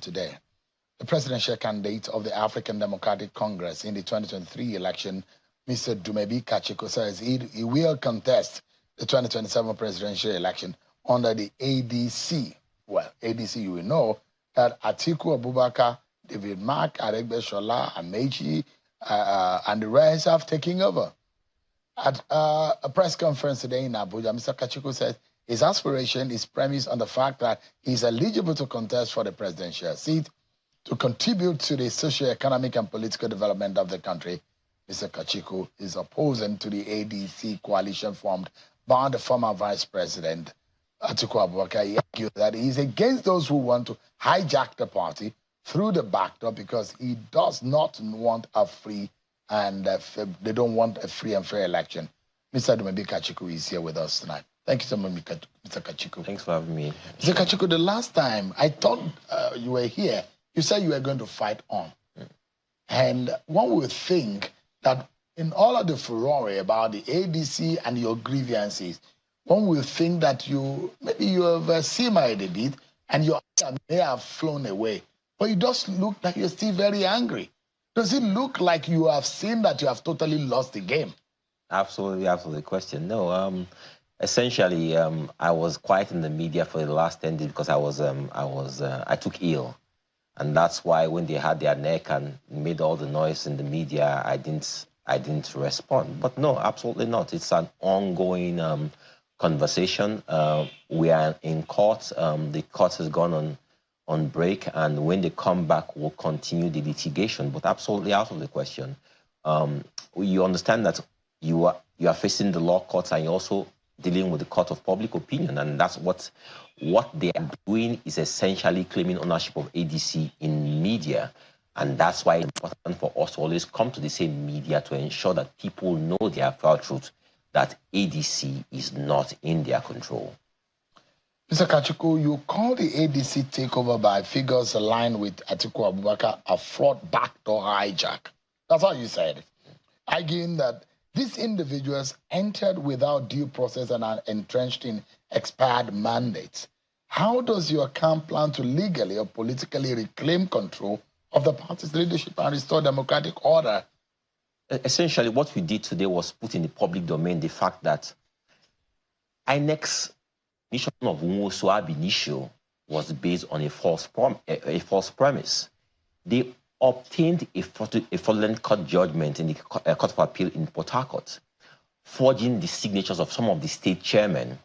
today. The presidential candidate of the African Democratic Congress in the 2023 election, Mr. Dumebi Kachiko, says he will contest the 2027 presidential election under the ADC. Well, ADC, you will know that Atiku Abubakar, David Mark, Aregbesola, Amechi, and the rest have taken over. At a press conference today in Abuja, Mr. Kachiko said his aspiration is premised on the fact that he is eligible to contest for the presidential seat to contribute to the socio-economic and political development of the country. Mr. Kachiko is opposing to the ADC coalition formed by the former Vice President, Atiku Abubakar. He argued that he is against those who want to hijack the party through the back door because he does not want a free and they don't want a free and fair election. Mr. Dumebi Kachiko is here with us tonight. Thank you so much, Mr. Kachiko. Thanks for having me. Mr. Kachiko, the last time I thought you were here, you said you were going to fight on. And one would think that in all of the furore about the ADC and your grievances, one will think that maybe you have simmered a bit and your anger may have flown away. But it does look like you're still very angry. Does it look like you have seen that you have totally lost the game? Absolutely, absolutely. Question. No, essentially, I was quiet in the media for the last 10 days because I took ill. And that's why when they had their neck and made all the noise in the media, I didn't respond. But no, absolutely not. It's an ongoing conversation. We are in court. The court has gone on break, and when they come back, we'll continue the litigation. But absolutely out of the question. You understand that you are facing the law courts, and you're also dealing with the court of public opinion, and that's what they are doing is essentially claiming ownership of ADC in media. And that's why it's important for us to always come to the same media to ensure that people know the actual truth, that ADC is not in their control. Mr. Kachiko, you call the ADC takeover by figures aligned with Atiku Abubakar a fraud backdoor hijack. That's how you said it. Arguing that these individuals entered without due process and are entrenched in expired mandates. How does your camp plan to legally or politically reclaim control of the party's leadership and restore democratic order? Essentially, what we did today was put in the public domain the fact that INEC's mission of Nwosu ab initio was based on a false premise. They obtained a fraudulent court judgment in the Court of Appeal in Port Harcourt, forging the signatures of some of the state chairmen,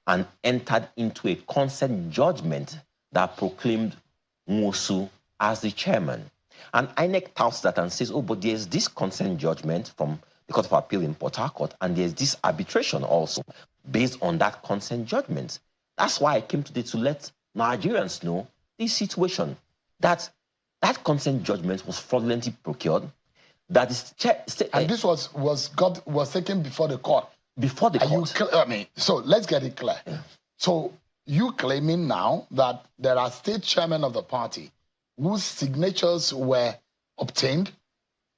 and entered into a consent judgment that proclaimed Nwosu as the chairman. And INEC touts that and says, oh, but there's this consent judgment from the Court of Appeal in Port Harcourt, and there's this arbitration also based on that consent judgment. That's why I came today to let Nigerians know this situation, that consent judgment was fraudulently procured. That is, and this was taken before the court. Before the court. So let's get it clear. Yeah. So you claiming now that there are state chairmen of the party whose signatures were obtained,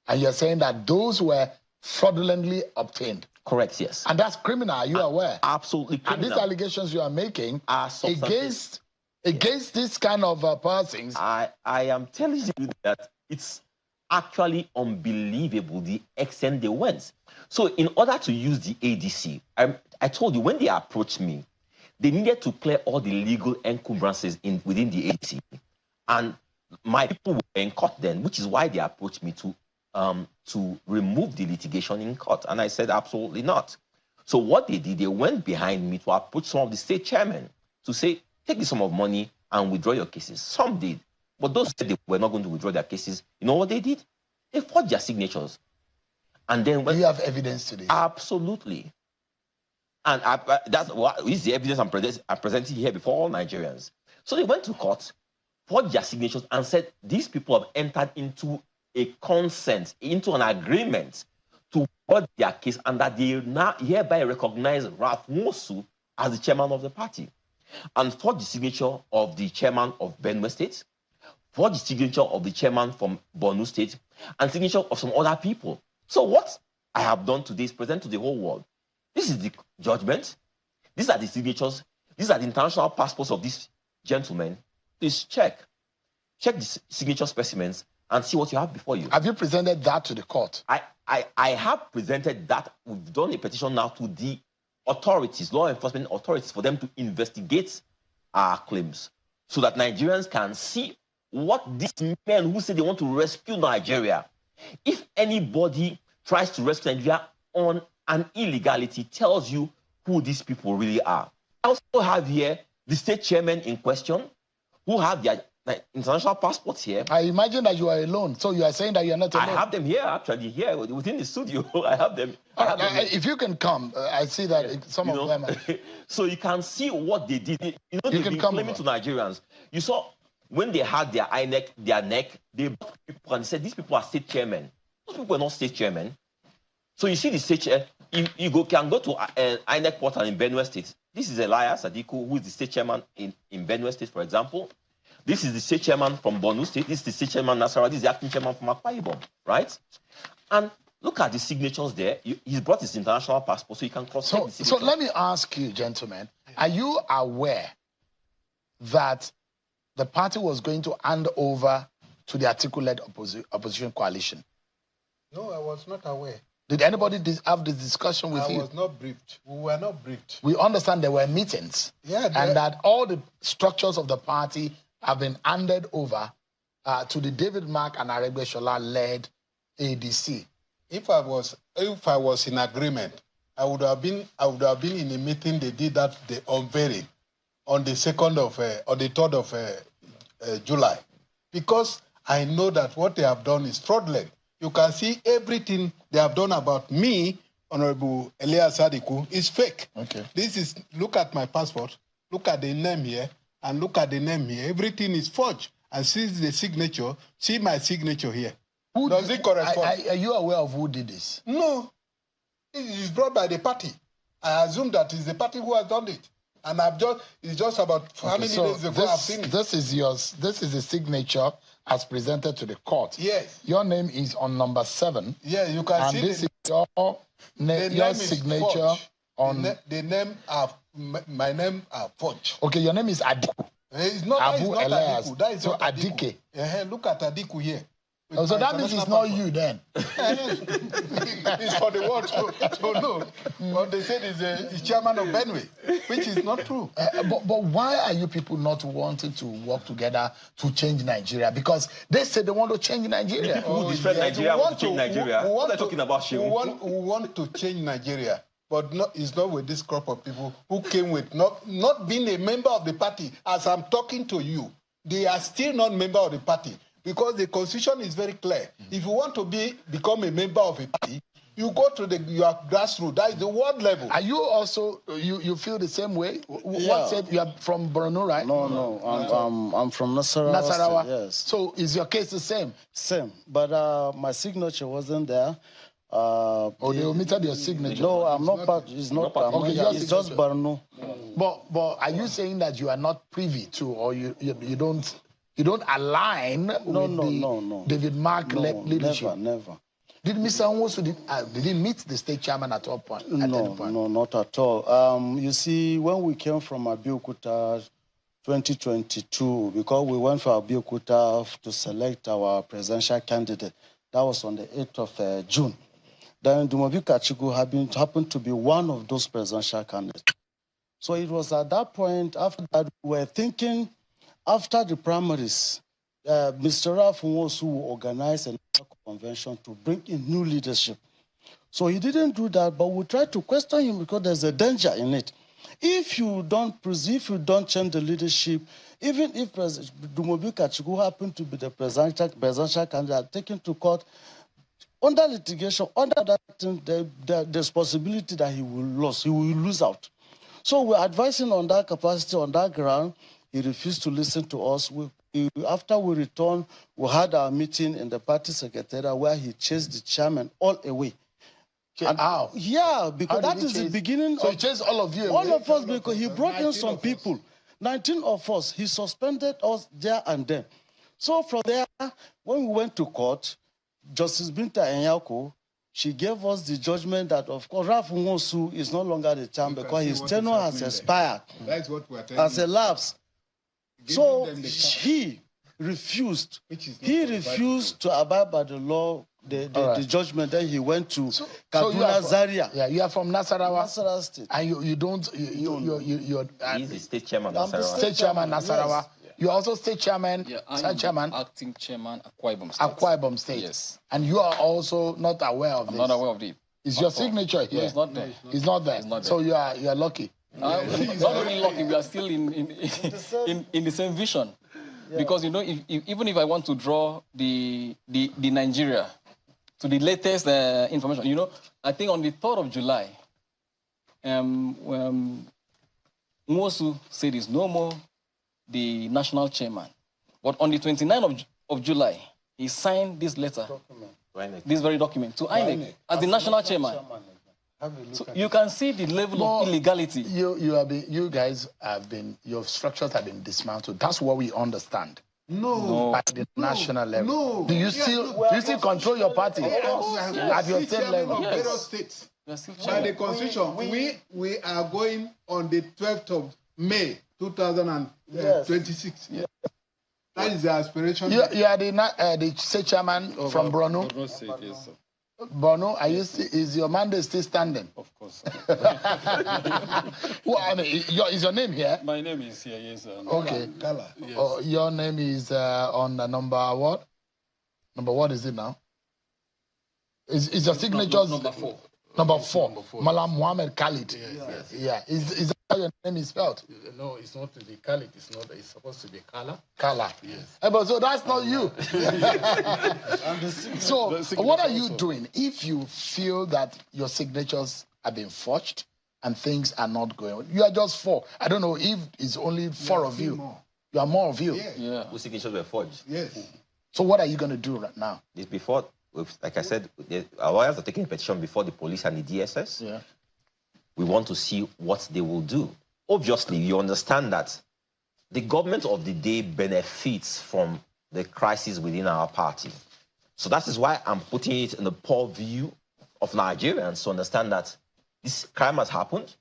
and you're saying that those were fraudulently obtained. Correct, yes. And that's criminal, are you aware? Absolutely criminal. And these allegations you are making are against this kind of persons. I am telling you that it's actually unbelievable the extent they went. So in order to use the ADC, I told you when they approached me, they needed to clear all the legal encumbrances within the ADC. And my people were in court then, which is why they approached me to remove the litigation in court. And I said, absolutely not. So what they did, they went behind me to approach some of the state chairmen to say, take this sum of money and withdraw your cases. Some did, but those said they were not going to withdraw their cases. You know what they did? They forged their signatures. And then when... Do you have evidence to this? Absolutely. And that's what is the evidence I'm presenting here before all Nigerians. So they went to court, forged their signatures, and said these people have entered into a consent, into an agreement to forge their case, and that they now hereby recognize Ralph Nwosu as the chairman of the party. And forged the signature of the chairman of Benue State, forged the signature of the chairman from Borno State, and signature of some other people. So what I have done today is present to the whole world. This is the judgment. These are the signatures. These are the international passports of these gentlemen. Please check. check the signature specimens and see what you have before you. Have you presented that to the court? I have presented that. We've done a petition now to the authorities, law enforcement authorities, for them to investigate our claims so that Nigerians can see what these men who say they want to rescue Nigeria, if anybody tries to rescue Nigeria on an illegality, tells you who these people really are. I also have here the state chairman in question who have their international passports here. I imagine that you are alone. So you are saying that you are not alone. I have them here, actually, here within the studio. I have them. If you can come, I see that some of them are... So you can see what they did. You know, they've been claiming to Nigerians. You saw when they had their neck, they brought people and said, these people are state chairmen. Those people are not state chairmen. So you see the state chair, you can go to INEC portal in Benue State. This is Elias Atiku, who is the state chairman in Benue State, for example. This is the state chairman from Borno State. This is the state chairman Nasarawa. This is the acting chairman from Akwa Ibom, right? And look at the signatures there. He's brought his international passport, so you can cross-check the signatures. So let me ask you, gentlemen, are you aware that the party was going to hand over to the Atiku-led opposition coalition? No, I was not aware. Did anybody have this discussion with you? I was not briefed. We were not briefed. We understand there were meetings. Yeah, and that all the structures of the party have been handed over to the David Mark and Aregbesola-led ADC. If I was in agreement, I would have been in a meeting. They did that, the unveiling on the 3rd of July, because I know that what they have done is fraudulent. You can see everything they have done about me, Honorable Elias Atiku, is fake. Okay. Look at my passport, look at the name here, and look at the name here. Everything is forged. And see the signature, see my signature here. Does it correspond? Are you aware of who did this? No. It is brought by the party. I assume that it's the party who has done it. And it's just about how many days ago I've seen it. This is the signature as presented to the court. Yes. Your name is on number 7. Yeah, you can see. And this is your signature on... My name are forged. Okay, your name is Atiku. It's not Abu Elias. Atiku. That is so not Atiku. Look at Atiku here. Oh, so that means it's not you then. It's for the world to know. But they said he's chairman of Benue, which is not true. But why are you people not wanting to work together to change Nigeria? Because they said they want to change Nigeria. The people who destroy Nigeria want to change Nigeria. What are they talking about? We want to change Nigeria. But it's not with this crop of people who came with not being a member of the party. As I'm talking to you, they are still not member of the party. Because the constitution is very clear. If you want to become a member of a party, you go to your grassroots. That is the world level. Are you also, you feel the same way? Yeah. What said you are from Borno, right? No. I'm from Nasarawa. Nasarawa. Yes. So is your case the same? Same. But my signature wasn't there. They omitted your signature? No, I'm not part. It's not part. Okay, it's just Borno. But are you saying that you are not privy to, or you don't align with David Mark leadership? Never. Did Mr. Nwosu did he meet the state chairman at all point? No, not at all. You see, when we came from Abeokuta 2022, because we went for Abeokuta to select our presidential candidate, that was on the 8th of June. Then Dumebi Kachiku happened to be one of those presidential candidates. So it was at that point, after that, we were thinking, after the primaries, Mr. Ralph Nwosu will organize a convention to bring in new leadership. So he didn't do that, but we tried to question him because there's a danger in it. If you don't change the leadership, even if Dumebi Kachiku happened to be the presidential candidate taken to court, under litigation, under that, there's possibility that he will lose out. So we're advising on that capacity, on that ground. He refused to listen to us. After we returned, we had our meeting in the party secretariat where he chased the chairman all away. How? Yeah, because that is the beginning. So he chased all of you away? All of us, because he brought in some people. 19 of us. He suspended us there and then. So from there, when we went to court, Justice Binta Enyako, she gave us the judgment that, of course, Ralph Nwosu is no longer the chairman because his tenure has expired. That's what we're telling as a lapse. So he refused. He refused to abide by the law, the judgment. Then he went to Kaduna, Zaria. Yeah, you are from Nasarawa. Nasarawa State. And you're He's the state chairman of Nasarawa. State chairman Nasarawa. Yes. You're also state chairman, chairman, acting chairman, Akwa Ibom State. Akwa Ibom State. Yes. And you are also not aware of this. I'm not aware of it. Is your signature here? No, it's not there. It's not there. It's not there. So you are lucky. Not really lucky. We are still in the same vision. Yeah. Because even if I want to draw the Nigeria to the latest information, I think on the 3rd of July, Nwosu said he's no more the national chairman. But on the 29th of July, he signed this letter, this very document, to INEC as the national chairman. So you can see the level of illegality. You guys have been, your structures have been dismantled. That's what we understand. No. At the national level. No. Do you still control your party at your state level? Yes. By the constitution, we are going on the 12th of May 2026. Yes. That is the aspiration. You are the state chairman from Borno. Borno State, yes, sir. Borno, is your mandate still standing? Of course. Well, is your name here? My name is here, yes. Okay. Kala. Yes. Oh, your name is on the number what? Number what is it now? Is your signatures? Number 4. Number 4. Malam Muhammad Khalid. Yes. Yeah. Is that how your name is spelled? No, it's not to be Khalid. It's supposed to be Kala. Kala. Yes. But so that's not you. So what are you doing if you feel that your signatures have been forged and things are not going on? You are just 4. I don't know if it's only 4 of you. More. You are more of you. Yeah. Whose signatures were forged? Yes. So what are you going to do right now? This before, like I said, our lawyers are taking a petition before the police and the DSS. Yeah. We want to see what they will do. Obviously, you understand that the government of the day benefits from the crisis within our party. So that is why I'm putting it in the poor view of Nigerians to understand that this crime has happened.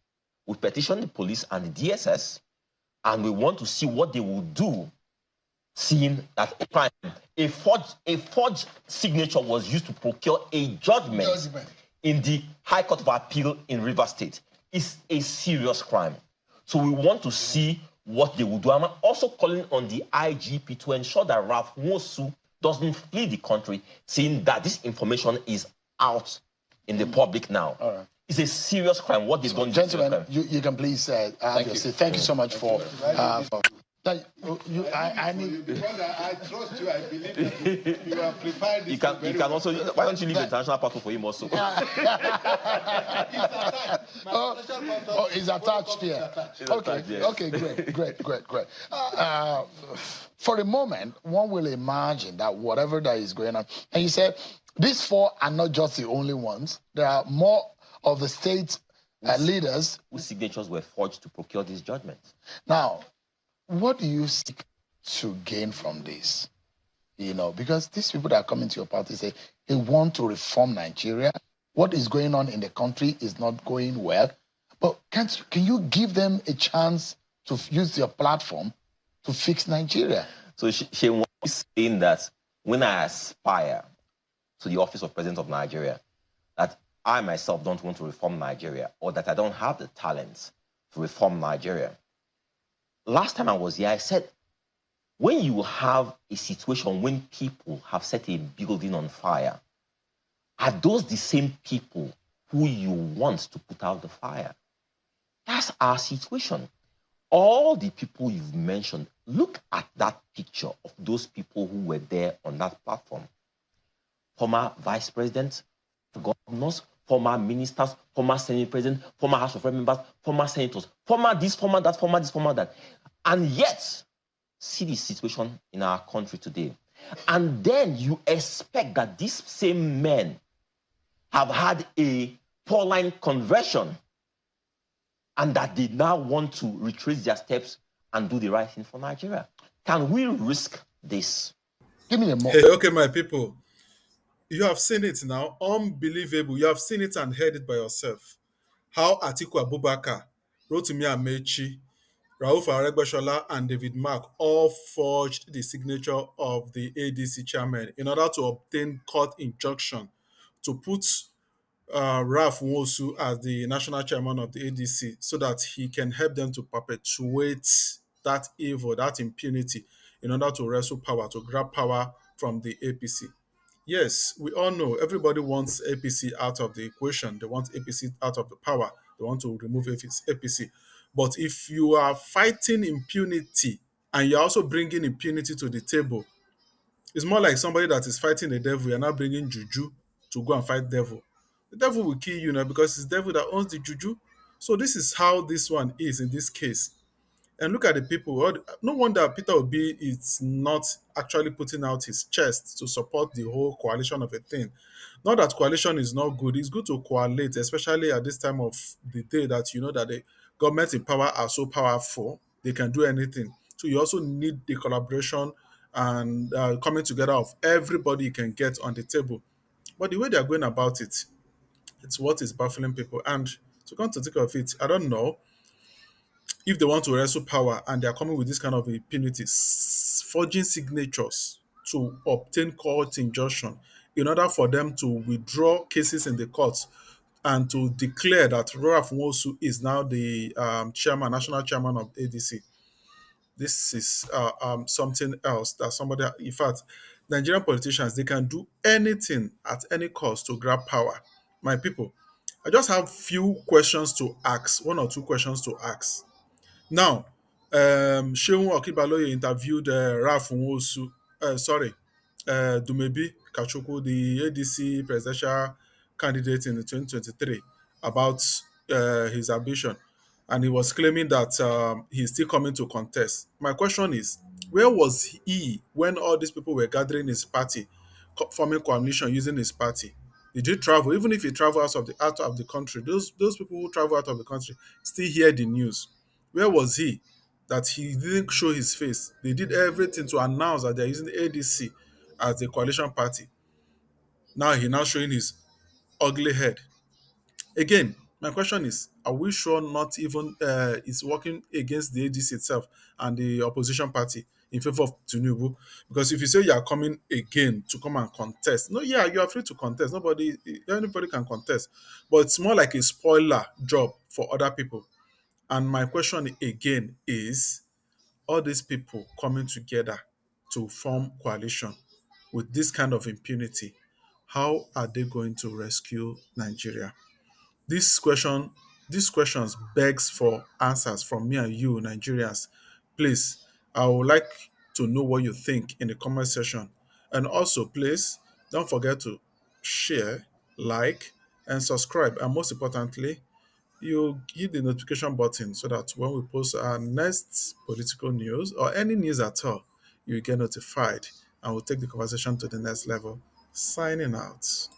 We petition the police and the DSS, and we want to see what they will do, seeing that a crime, a forged signature was used to procure a judgment in the High Court of Appeal in Rivers State. It's a serious crime. So we want to see what they will do. I'm also calling on the IGP to ensure that Ralph Nwosu doesn't flee the country, saying that this information is out in the public now. All right. It's a serious crime. What they've done. Gentlemen, you can please have your seat. Thank you so much for I need. Because I trust you, I believe you have prepared this. You can also. Why don't you leave the international passport for him also? It's attached here. Okay, great. For a moment, one will imagine that whatever that is going on, and you said these 4 are not just the only ones. There are more of the state leaders whose signatures were forged to procure these judgments. Now, what do you seek to gain from this? Because these people that are coming to your party say they want to reform Nigeria. What is going on in the country is not going well. But can you give them a chance to use your platform to fix Nigeria? So she was saying that when I aspire to the office of President of Nigeria, that I myself don't want to reform Nigeria, or that I don't have the talents to reform Nigeria. Last time I was here, I said, when you have a situation when people have set a building on fire, are those the same people who you want to put out the fire? That's our situation. All the people you've mentioned, look at that picture of those people who were there on that platform. Former vice presidents, governors, former ministers, former Senate president, former House of Representatives members, former senators, former this, former that, former this, former that. And yet, see the situation in our country today. And then you expect that these same men have had a Pauline conversion and that they now want to retrace their steps and do the right thing for Nigeria. Can we risk this? Give me a moment. Hey, okay, my people. You have seen it now. Unbelievable. You have seen it and heard it by yourself. How Atiku Abubakar, Rotimi Amaechi, Rauf Aregbesola and David Mark all forged the signature of the ADC chairman in order to obtain court injunction to put Ralph Nwosu as the national chairman of the ADC so that he can help them to perpetuate that evil, that impunity, in order to wrestle power, to grab power from the APC. Yes, we all know everybody wants APC out of the equation. They want APC out of the power. They want to remove APC. But if you are fighting impunity and you're also bringing impunity to the table, it's more like somebody that is fighting the devil. You're not bringing juju to go and fight devil. The devil will kill you now because it's devil that owns the juju. So this is how this one is in this case. And look at the people. No wonder Peter Obi is not actually putting out his chest to support the whole coalition of a thing. Not that coalition is not good. It's good to coalesce, especially at this time of the day that you know that the government in power are so powerful, they can do anything. So you also need the collaboration and coming together of everybody you can get on the table. But the way they are going about it, it's what is baffling people. And to come to think of it, I don't know if they want to wrestle power and they are coming with this kind of impunity, forging signatures to obtain court injunction in order for them to withdraw cases in the courts and to declare that Ralph Nwosu is now the chairman, national chairman of ADC. This is something else that somebody, in fact, Nigerian politicians, they can do anything at any cost to grab power. My people, I just have few questions to ask, one or two questions to ask. Now, Seun Okibaloye interviewed Ralph Nwosu, Dumebi Kachukwu, the ADC presidential candidate in 2023, about his ambition. And he was claiming that he's still coming to contest. My question is, where was he when all these people were gathering his party, forming coalition using his party? Did he travel? Even if he traveled out of the country, those people who travel out of the country still hear the news. Where was he that he didn't show his face? They did everything to announce that they're using the ADC as the coalition party. Now he now showing his ugly head. Again, my question is, are we sure not even is working against the ADC itself and the opposition party in favor of Tinubu? Because if you say you are coming again to come and contest, no, yeah, you are free to contest. Anybody can contest. But it's more like a spoiler job for other people. And my question again is, all these people coming together to form coalition with this kind of impunity, how are they going to rescue Nigeria? This question, these questions begs for answers from me and you, Nigerians. Please, I would like to know what you think in the comment section. And also, please don't forget to share, like, and subscribe. And most importantly, you hit the notification button so that when we post our next political news or any news at all, you get notified and we'll take the conversation to the next level. Signing out.